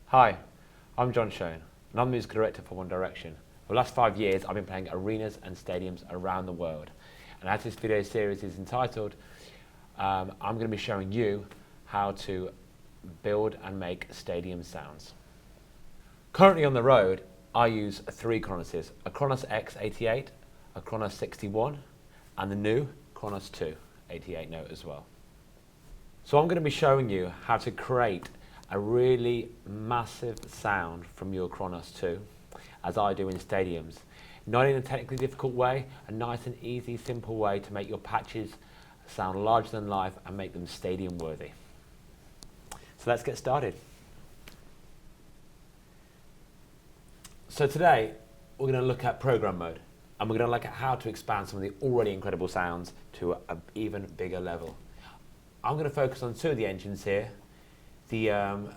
Hi, I'm Jon Shone, and I'm the music director for One Direction. For the last 5 years, I've been playing arenas and stadiums around the world. And as this video series is entitled, I'm going to be showing you how to build and make stadium sounds. Currently on the road, I use 3 Kronoses, a Kronos X88, a Kronos 61, and the new Kronos 2, 88 note as well. So I'm going to be showing you how to create a really massive sound from your Kronos 2, as I do in stadiums. Not in a technically difficult way, a nice and easy, simple way to make your patches sound larger than life and make them stadium worthy. So let's get started. So today, we're going to look at program mode, and we're going to look at how to expand some of the already incredible sounds to an even bigger level. I'm going to focus on 2 of the engines here, the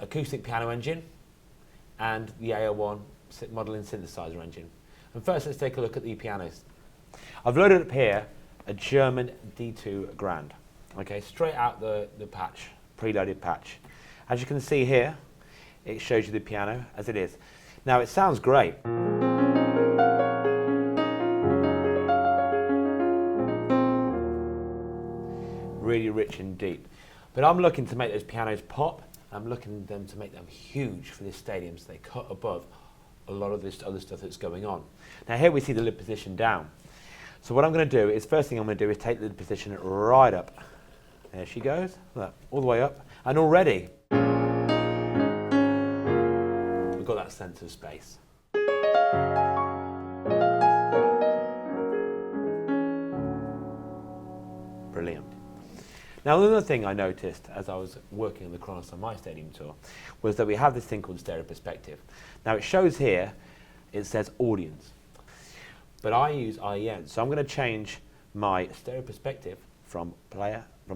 acoustic piano engine and the AO1 modeling synthesizer engine. And first, let's take a look at the pianos. I've loaded up here a German D2 Grand, okay, straight out the patch, preloaded patch. As you can see here, it shows you the piano as it is. Now, it sounds great. Really rich and deep. But I'm looking to make those pianos pop. I'm looking them to make them huge for this stadium, so they cut above a lot of this other stuff that's going on. Now here we see the lid position down. So what I'm going to do is, first thing I'm going to do is take the lid position right up. There she goes, look, all the way up. And already, we've got that sense of space. Brilliant. Now, another thing I noticed as I was working on the Kronos on my stadium tour was that we have this thing called stereo perspective. Now, it shows here, it says audience, but I use IEN, so I'm going to change my stereo perspective from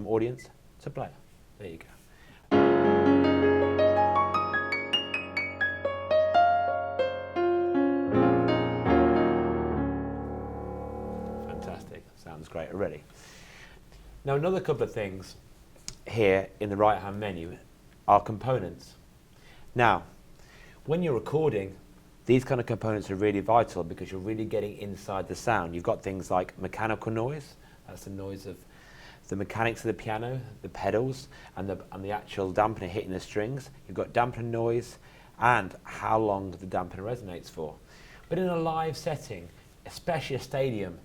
audience to player. There you go. Fantastic, sounds great already. Now, another couple of things here in the right-hand menu are components. Now, when you're recording, these kind of components are really vital because you're really getting inside the sound. You've got things like mechanical noise, that's the noise of the mechanics of the piano, the pedals, and the actual dampener hitting the strings. You've got dampener noise and how long the dampener resonates for. But in a live setting, especially a stadium,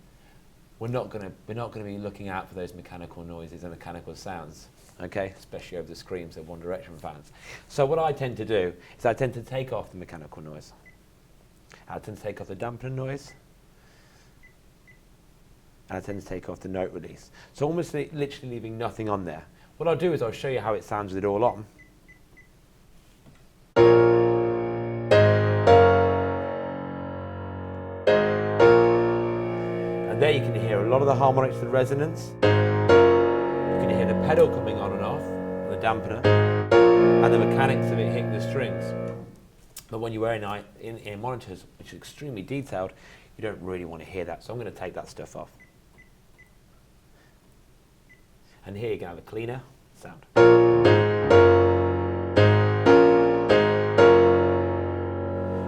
we're not going to be looking out for those mechanical noises and mechanical sounds, okay? Especially over the screams of One Direction fans. So what I tend to do is I tend to take off the mechanical noise. I tend to take off the dampener noise, and I tend to take off the note release. So almost literally leaving nothing on there. What I'll do is I'll show you how it sounds with it all on. And there you can hear a lot of the harmonics and resonance. You can hear the pedal coming on and off, and the dampener, and the mechanics of it hitting the strings. But when you're wearing in monitors, which are extremely detailed, you don't really want to hear that. So I'm going to take that stuff off. And here you can have a cleaner sound.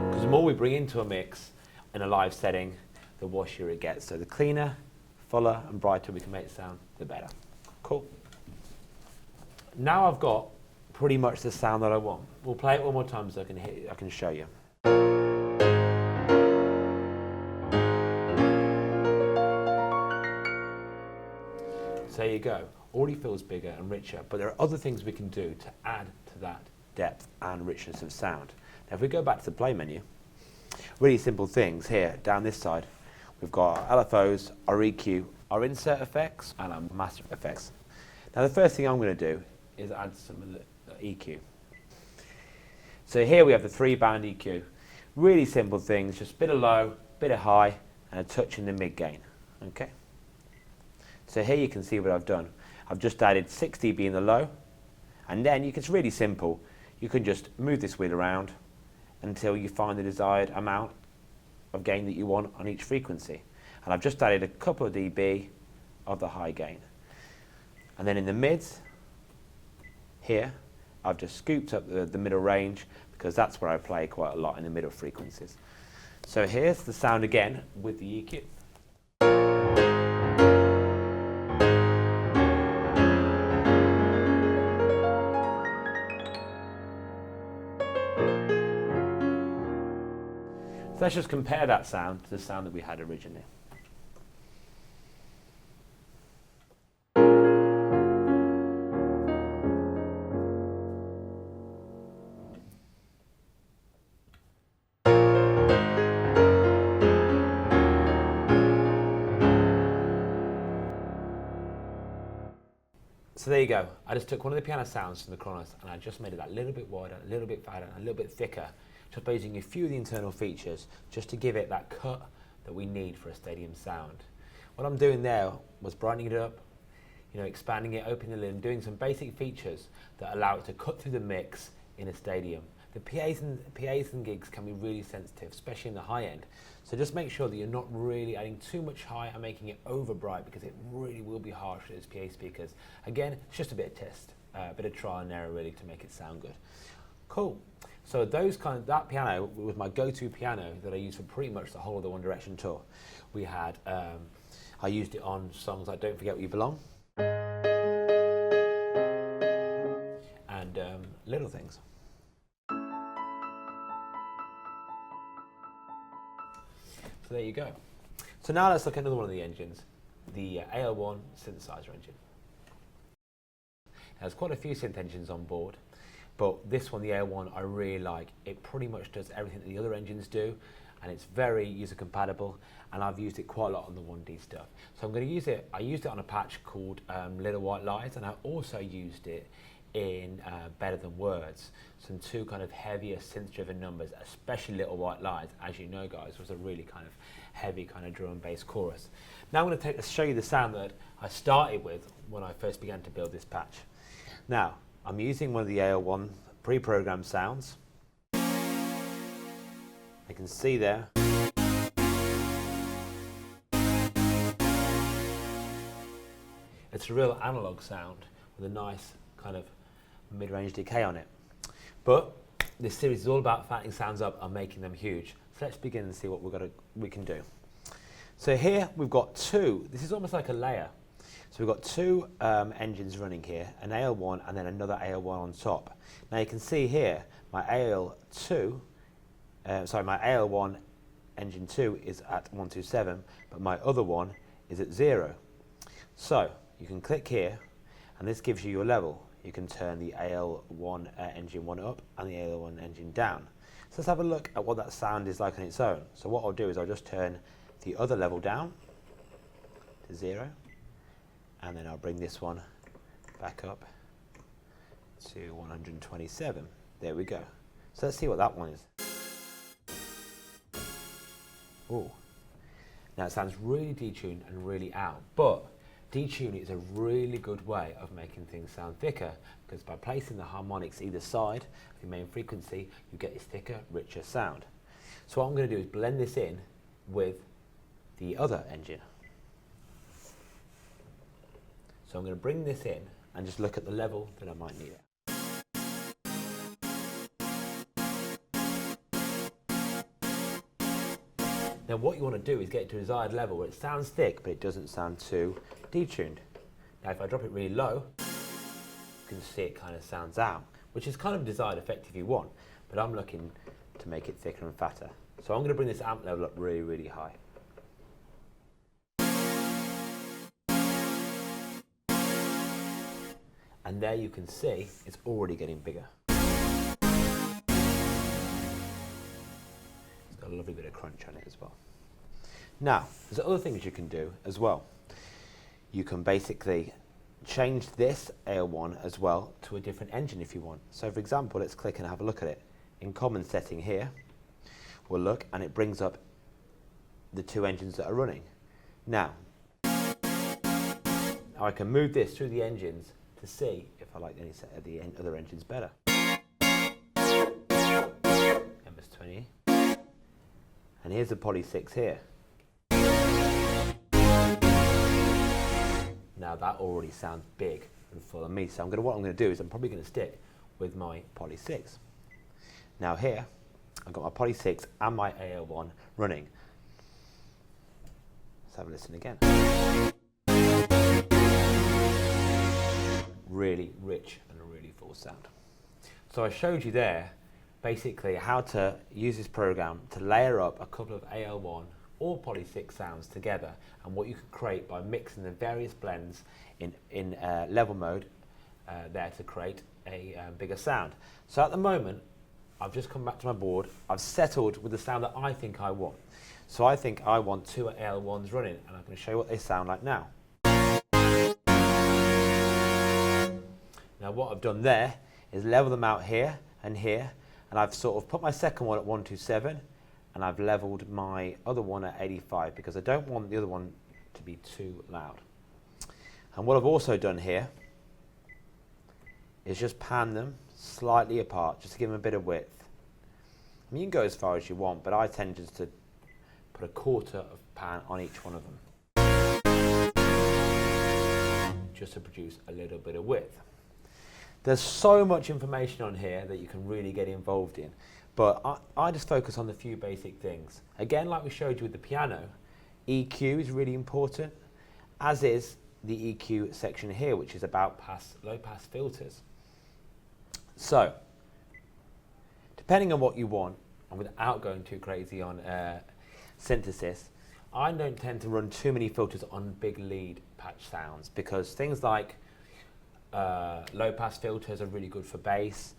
Because the more we bring into a mix in a live setting, the washier it gets. So the cleaner, fuller and brighter we can make it sound, the better. Cool. Now I've got pretty much the sound that I want. We'll play it one more time so I can show you. So there you go. Already feels bigger and richer, but there are other things we can do to add to that depth and richness of sound. Now if we go back to the play menu, really simple things here down this side. We've got our LFOs, our EQ, our insert effects, and our master effects. Now the first thing I'm going to do is add some of the EQ. So here we have the 3-band EQ. Really simple things, just a bit of low, bit of high, and a touch in the mid gain. Okay. So here you can see what I've done. I've just added 6 dB in the low, and then it's really simple. You can just move this wheel around until you find the desired amount of gain that you want on each frequency. And I've just added a couple of dB of the high gain. And then in the mids, here, I've just scooped up the middle range because that's where I play quite a lot in the middle frequencies. So here's the sound again with the EQ. So let's just compare that sound to the sound that we had originally. So there you go. I just took one of the piano sounds from the Kronos and I just made it that little bit wider, a little bit fatter, a little bit thicker, just by using a few of the internal features just to give it that cut that we need for a stadium sound. What I'm doing there was brightening it up, expanding it, opening the lid, and doing some basic features that allow it to cut through the mix in a stadium. The PAs and gigs can be really sensitive, especially in the high end. So just make sure that you're not really adding too much high and making it over bright, because it really will be harsh for those PA speakers. Again, it's just a bit of test, a bit of trial and error really to make it sound good. Cool. So that piano was my go-to piano that I used for pretty much the whole of the One Direction tour. We had, I used it on songs like Don't Forget Where You Belong and Little Things. So there you go. So now let's look at another one of the engines, the AL1 synthesizer engine. There's quite a few synth engines on board, but this one, the AL1, I really like. It pretty much does everything that the other engines do, and it's very user compatible, and I've used it quite a lot on the 1D stuff. So I'm going to use it, I used it on a patch called Little White Lies, and I also used it in Better Than Words, some two kind of heavier synth-driven numbers, especially Little White Lies, as you know guys, was a really kind of heavy kind of drum and bass chorus. Now I'm going to show you the sound that I started with when I first began to build this patch. Now, I'm using one of the AL1 pre-programmed sounds. I can see there. It's a real analog sound with a nice kind of mid-range decay on it. But this series is all about fattening sounds up and making them huge. So let's begin and see what we can do. So here we've got two, this is almost like a layer. So we've got two engines running here, an AL1 and then another AL1 on top. Now you can see here my AL1 engine 2 is at 127, but my other one is at 0. So you can click here and this gives you your level. You can turn the AL1 engine 1 up and the AL1 engine down. So let's have a look at what that sound is like on its own. So what I'll do is I'll just turn the other level down to 0, and then I'll bring this one back up to 127. There we go. So let's see what that one is. Oh, now it sounds really detuned and really out, but detuning is a really good way of making things sound thicker, because by placing the harmonics either side of the main frequency, you get this thicker, richer sound. So what I'm going to do is blend this in with the other engine. So I'm going to bring this in and just look at the level that I might need it. Now what you want to do is get it to a desired level where it sounds thick but it doesn't sound too detuned. Now if I drop it really low, you can see it kind of sounds out, which is kind of a desired effect if you want, but I'm looking to make it thicker and fatter. So I'm going to bring this amp level up really, really high. And there you can see it's already getting bigger. It's got a lovely bit of crunch on it as well. Now, there's other things you can do as well. You can basically change this AL1 as well to a different engine if you want. So for example, let's click and have a look at it. In common setting here, we'll look and it brings up the two engines that are running. Now I can move this through the engines to see if I like any set of the other engines better. It -20. And here's the poly 6 here. Now that already sounds big and full on me, so what I'm going to do is I'm probably going to stick with my poly 6. Now here, I've got my poly 6 and my AL1 running. Let's have a listen again. Really rich and a really full sound. So I showed you there basically how to use this program to layer up a couple of AL1 or poly 6 sounds together, and what you can create by mixing the various blends in level mode there to create a bigger sound. So at the moment, I've just come back to my board. I've settled with the sound that I think I want. So I think I want 2 AL1s running, and I'm going to show you what they sound like now. Now what I've done there is level them out here, and I've sort of put my second one at 127, and I've leveled my other one at 85 because I don't want the other one to be too loud. And what I've also done here is just pan them slightly apart, just to give them a bit of width. I mean, you can go as far as you want, but I tend just to put a quarter of pan on each one of them, just to produce a little bit of width. There's so much information on here that you can really get involved in, but I just focus on the few basic things. Again, like we showed you with the piano, EQ is really important, as is the EQ section here, which is about low pass filters. So, depending on what you want, and without going too crazy on synthesis, I don't tend to run too many filters on big lead patch sounds, because things like low pass filters are really good for bass,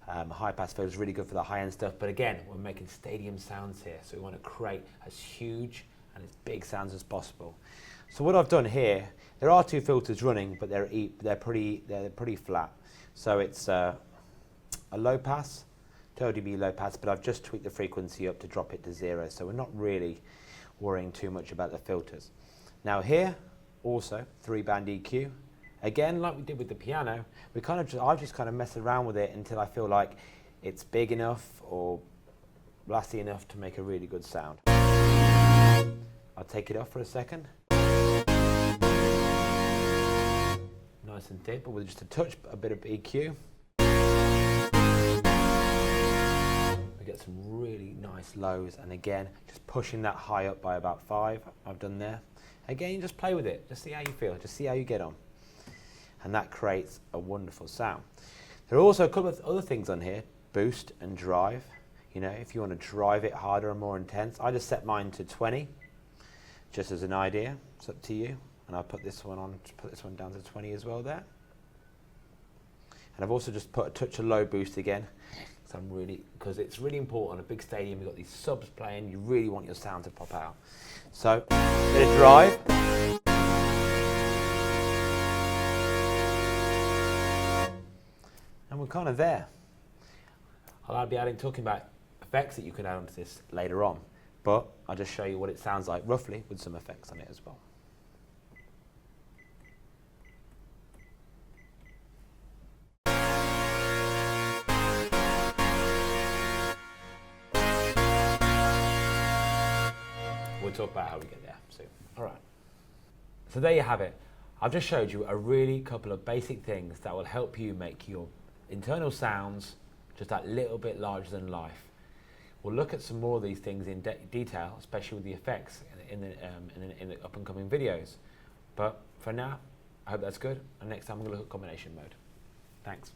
high pass filters are really good for the high end stuff, but again, we're making stadium sounds here, so we want to create as huge and as big sounds as possible. So what I've done here, there are 2 filters running, but they're pretty flat. So it's a low pass, 2 dB low pass, but I've just tweaked the frequency up to drop it to 0, so we're not really worrying too much about the filters. Now here, also 3-band EQ. Again, like we did with the piano, I've just kind of messed around with it until I feel like it's big enough or blasty enough to make a really good sound. I'll take it off for a second. Nice and thick, but with just a bit of EQ. We get some really nice lows, and again, just pushing that high up by about 5, I've done there. Again, just play with it, just see how you feel, just see how you get on. And that creates a wonderful sound. There are also a couple of other things on here, boost and drive. You know, if you want to drive it harder and more intense, I just set mine to 20, just as an idea. It's up to you. And I'll put this one down to 20 as well there. And I've also just put a touch of low boost again, because it's really important on a big stadium. You've got these subs playing, you really want your sound to pop out. So, bit of drive. And we're kind of there. I'll be talking about effects that you can add onto this later on, but I'll just show you what it sounds like roughly with some effects on it as well. We'll talk about how we get there soon. All right. So there you have it. I've just showed you a really couple of basic things that will help you make your internal sounds just that little bit larger than life. We'll look at some more of these things in detail, especially with the effects in the up and coming videos. But for now, I hope that's good. And next time I'm going to look at combination mode. Thanks.